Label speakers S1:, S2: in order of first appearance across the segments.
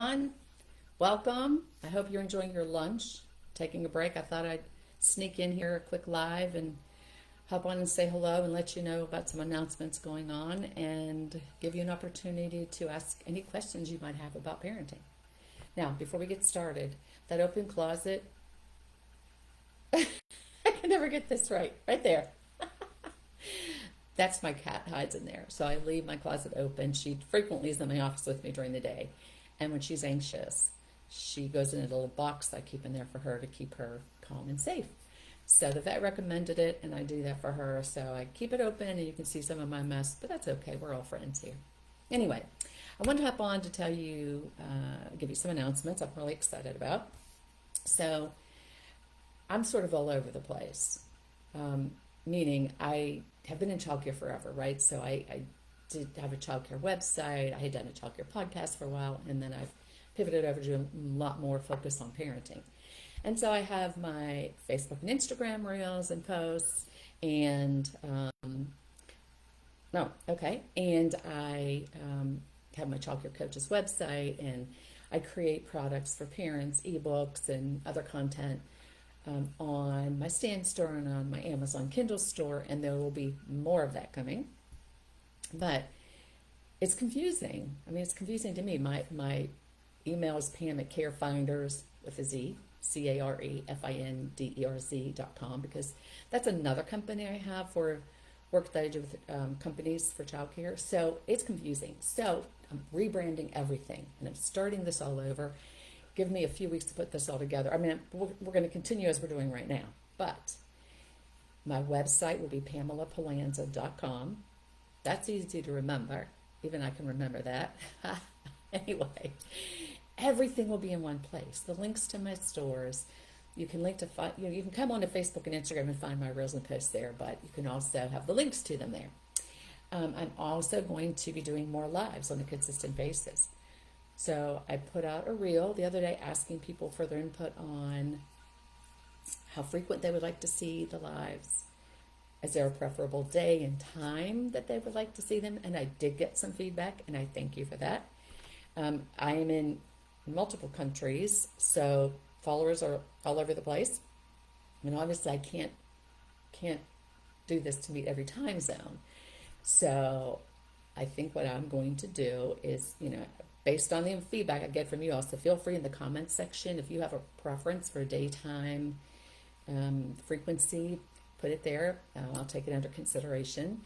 S1: everyone. Welcome. I hope you're enjoying your lunch, taking a break. I thought I'd sneak in here a quick live and hop on and say hello and let you know about some announcements going on and give you an opportunity to ask any questions you might have about parenting. Now, before we get started, that open closet, I can never get this right there. That's my cat hides in there. So I leave my closet open. She frequently is in my office with me during the day. And when she's anxious, she goes in a little box I keep in there for her to keep her calm and safe. So the vet recommended it, and I do that for her. So I keep it open, and you can see some of my mess, but that's okay. We're all friends here. Anyway, I wanted to hop on to tell you, give you some announcements I'm really excited about. So I'm sort of all over the place, um, meaning I have been in childcare forever, right? So I did have a childcare website. I had done a childcare podcast for a while, and then I've pivoted over to a lot more focus on parenting. And so I have my Facebook and Instagram reels and posts, and no, okay, and I have my childcare coach's website, and I create products for parents, ebooks, and other content on my Stand store and on my Amazon Kindle store, and there will be more of that coming. But it's confusing. I mean, it's confusing to me. My email is Pam at carefinders with a Z, CAREFINDERZ.com, because that's another company I have for work that I do with companies for childcare. So it's confusing. So I'm rebranding everything, and I'm starting this all over. Give me a few weeks to put this all together. I mean, we're going to continue as we're doing right now, but my website will be PamelaPalanza.com. That's easy to remember. Even I can remember that. Anyway, everything will be in one place. The links to my stores. You can link to find, you can come on to Facebook and Instagram and find my reels and posts there, but you can also have the links to them there. I'm also going to be doing more lives on a consistent basis. So I put out a reel the other day asking people for their input on how frequent they would like to see the lives. Is there a preferable day and time that they would like to see them? And I did get some feedback, and I thank you for that. I am in multiple countries, so followers are all over the place. And obviously, I can't do this to meet every time zone. So I think what I'm going to do is, based on the feedback I get from you all, so feel free in the comments section if you have a preference for daytime frequency, put it there. I'll take it under consideration.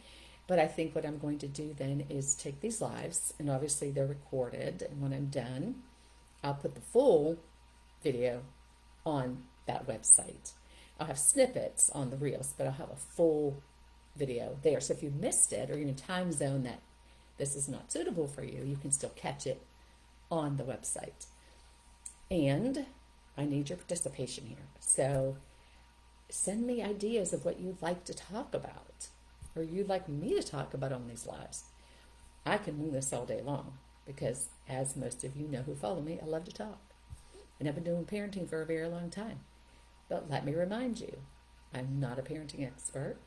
S1: But I think what I'm going to do then is take these lives, and obviously they're recorded. And when I'm done, I'll put the full video on that website. I'll have snippets on the reels, but I'll have a full video there. So if you missed it or you're in a time zone that this is not suitable for you, you can still catch it on the website. And I need your participation here. So send me ideas of what you'd like to talk about or you'd like me to talk about on these lives. I can do this all day long because, as most of you know who follow me, I love to talk. And I've been doing parenting for a very long time. But let me remind you, I'm not a parenting expert.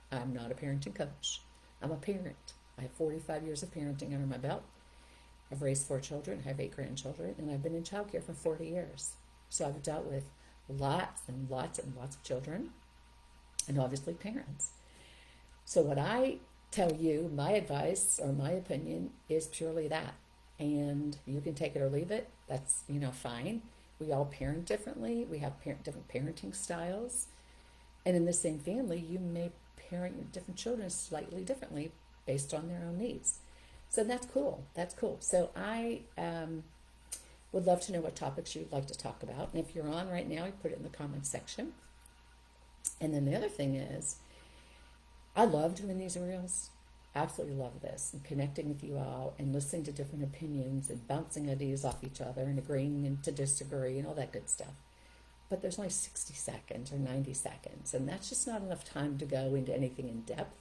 S1: I'm not a parenting coach. I'm a parent. I have 45 years of parenting under my belt. I've raised 4 children, I have 8 grandchildren, and I've been in childcare for 40 years. So I've dealt with lots and lots and lots of children, and obviously parents. So what I tell you, my advice or my opinion is purely that. And you can take it or leave it. That's, fine. We all parent differently. We have different parenting styles. And in the same family, you may parent your different children slightly differently based on their own needs. So that's cool. That's cool. So I would love to know what topics you'd like to talk about. And if you're on right now, you put it in the comments section. And then the other thing is, I love doing these reels. Absolutely love this and connecting with you all and listening to different opinions and bouncing ideas off each other and agreeing and to disagree and all that good stuff. But there's only 60 seconds or 90 seconds, and that's just not enough time to go into anything in depth.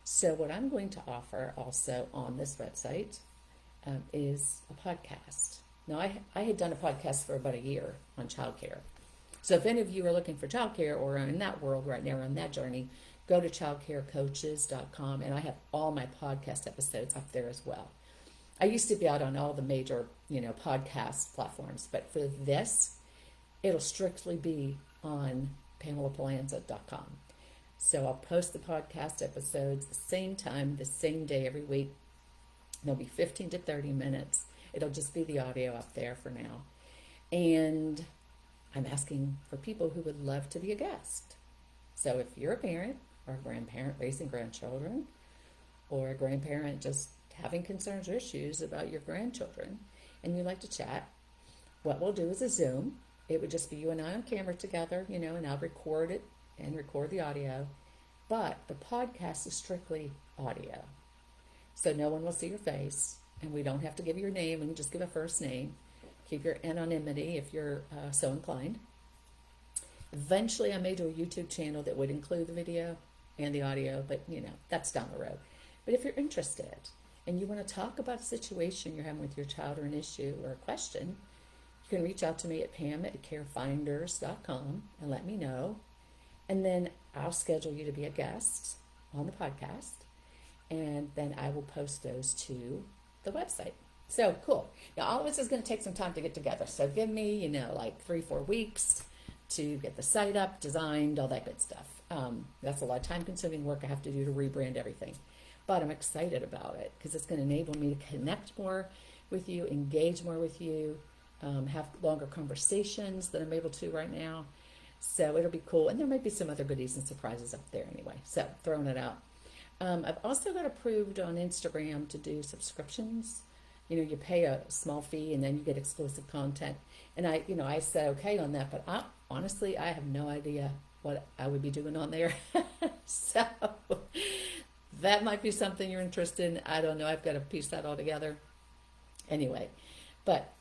S1: So what I'm going to offer also on this website is a podcast. Now, I had done a podcast for about a year on childcare. So if any of you are looking for childcare or are in that world right now, on that journey, go to childcarecoaches.com, and I have all my podcast episodes up there as well. I used to be out on all the major, podcast platforms, but for this, it'll strictly be on PamelaPalanza.com. So I'll post the podcast episodes the same time, the same day every week. They'll be 15 to 30 minutes. It'll just be the audio up there for now. And I'm asking for people who would love to be a guest. So if you're a parent or a grandparent raising grandchildren, or a grandparent just having concerns or issues about your grandchildren, and you'd like to chat, what we'll do is a Zoom. It would just be you and I on camera together, and I'll record it and record the audio. But the podcast is strictly audio. So no one will see your face, and we don't have to give your name. We can just give a first name. Keep your anonymity if you're so inclined. Eventually, I may do a YouTube channel that would include the video and the audio, but that's down the road. But if you're interested and you want to talk about a situation you're having with your child or an issue or a question, you can reach out to me at pam@carefinders.com and let me know. And then I'll schedule you to be a guest on the podcast. And then I will post those to the website. So cool. Now, all of this is going to take some time to get together. So give me, like 3-4 weeks to get the site up, designed, all that good stuff. That's a lot of time-consuming work I have to do to rebrand everything. But I'm excited about it because it's going to enable me to connect more with you, engage more with you, have longer conversations than I'm able to right now. So it'll be cool. And there might be some other goodies and surprises up there anyway. So throwing it out. I've also got approved on Instagram to do subscriptions. You pay a small fee and then you get exclusive content. And I said okay on that, but honestly, I have no idea what I would be doing on there. So that might be something you're interested in. I don't know. I've got to piece that all together. Anyway, but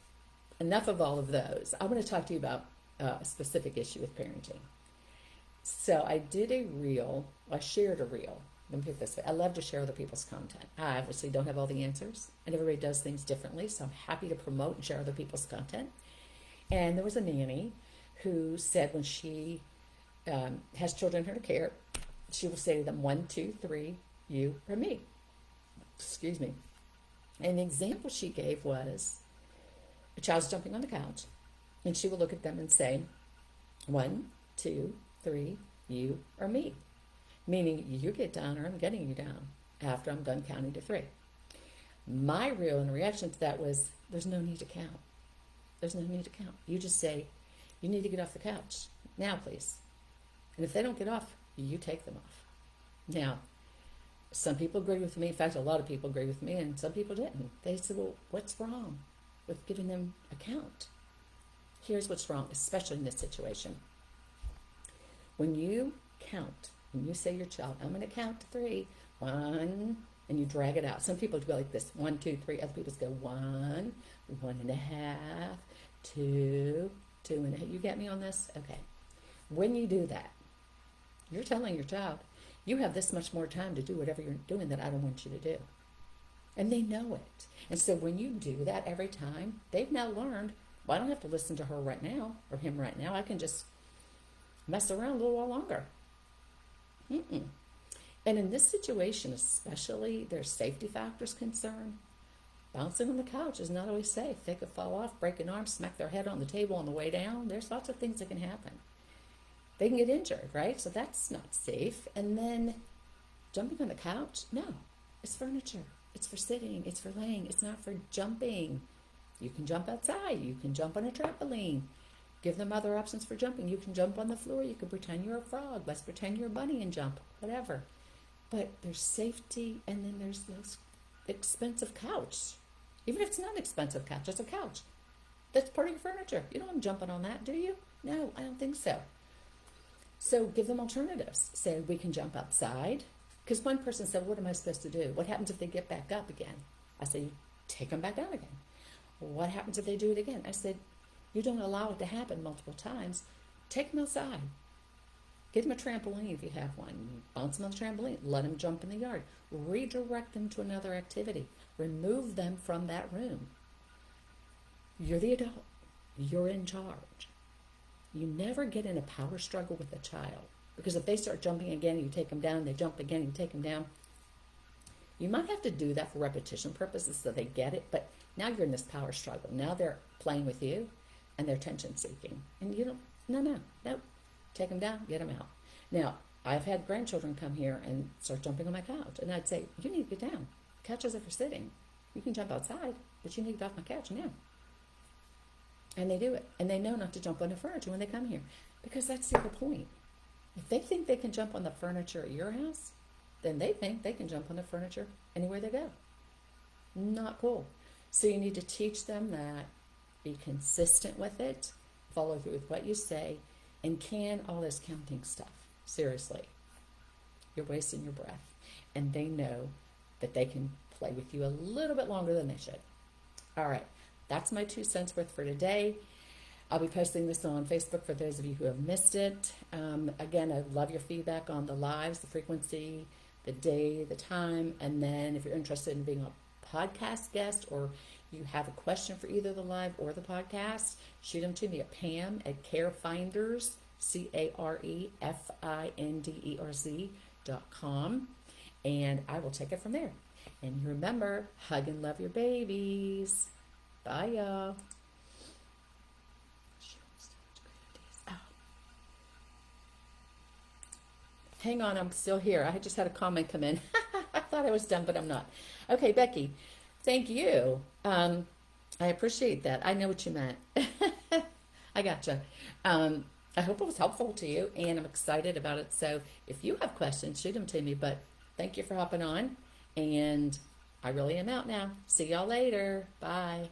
S1: enough of all of those. I want to talk to you about a specific issue with parenting. So I did a reel. I shared a reel. Let me put it this way. I love to share other people's content. I obviously don't have all the answers, and everybody does things differently, so I'm happy to promote and share other people's content. And there was a nanny who said when she has children in her care, she will say to them, 1, 2, 3, you or me. Excuse me. And the example she gave was a child's jumping on the couch, and she will look at them and say, 1, 2, 3, you or me. Meaning you get down or I'm getting you down after I'm done counting to 3. My real reaction to that was, there's no need to count. There's no need to count. You just say, you need to get off the couch. Now, please. And if they don't get off, you take them off. Now, some people agree with me. In fact, a lot of people agree with me, and some people didn't. They said, well, what's wrong with giving them a count? Here's what's wrong, especially in this situation. When you count, when you say to your child, I'm going to count to 3, 1, and you drag it out. Some people go like this, 1, 2, 3. Other people go 1, 1.5, 2, 2.5. You get me on this? Okay. When you do that, you're telling your child, you have this much more time to do whatever you're doing that I don't want you to do. And they know it. And so when you do that every time, they've now learned, well, I don't have to listen to her right now or him right now. I can just mess around a little while longer. And in this situation, especially, there's safety factors concerned. Bouncing on the couch is not always safe. They could fall off, break an arm, smack their head on the table on the way down. There's lots of things that can happen. They can get injured, right? So that's not safe. And then jumping on the couch, no, it's furniture. It's for sitting. It's for laying. It's not for jumping. You can jump outside. You can jump on a trampoline. Give them other options for jumping. You can jump on the floor. You can pretend you're a frog. Let's pretend you're a bunny and jump. Whatever. But there's safety, and then there's this expensive couch. Even if it's not an expensive couch, it's a couch. That's part of your furniture. You don't want them jumping on that, do you? No, I don't think so. So give them alternatives. Say, we can jump outside. Because one person said, what am I supposed to do? What happens if they get back up again? I said, take them back down again. What happens if they do it again? I said, you don't allow it to happen multiple times. Take them outside. Get them a trampoline if you have one. Bounce them on the trampoline. Let them jump in the yard. Redirect them to another activity. Remove them from that room. You're the adult. You're in charge. You never get in a power struggle with a child. Because if they start jumping again, you take them down. They jump again, you take them down. You might have to do that for repetition purposes so they get it, but now you're in this power struggle. Now they're playing with you and they're attention seeking. And you don't, no. Take them down, get them out. Now, I've had grandchildren come here and start jumping on my couch. And I'd say, you need to get down. Couch isn't for sitting. You can jump outside, but you need to get off my couch now. And they do it. And they know not to jump on the furniture when they come here. Because that's the whole point. If they think they can jump on the furniture at your house, then they think they can jump on the furniture anywhere they go. Not cool. So you need to teach them that, be consistent with it, follow through with what you say, and can all this counting stuff. Seriously. You're wasting your breath. And they know that they can play with you a little bit longer than they should. All right. That's my 2 cents worth for today. I'll be posting this on Facebook for those of you who have missed it. Again, I love your feedback on the lives, the frequency, the day, the time, and then if you're interested in being a podcast guest or you have a question for either the live or the podcast, shoot them to me at Pam at Carefinders, CAREFINDERZ.com, and I will take it from there. And remember, hug and love your babies. Bye, y'all. Hang on, I'm still here. I just had a comment come in. I thought I was done, but I'm not. Okay, Becky, thank you. I appreciate that. I know what you meant. I gotcha. I hope it was helpful to you, and I'm excited about it. So if you have questions, shoot them to me. But thank you for hopping on, and I really am out now. See y'all later. Bye.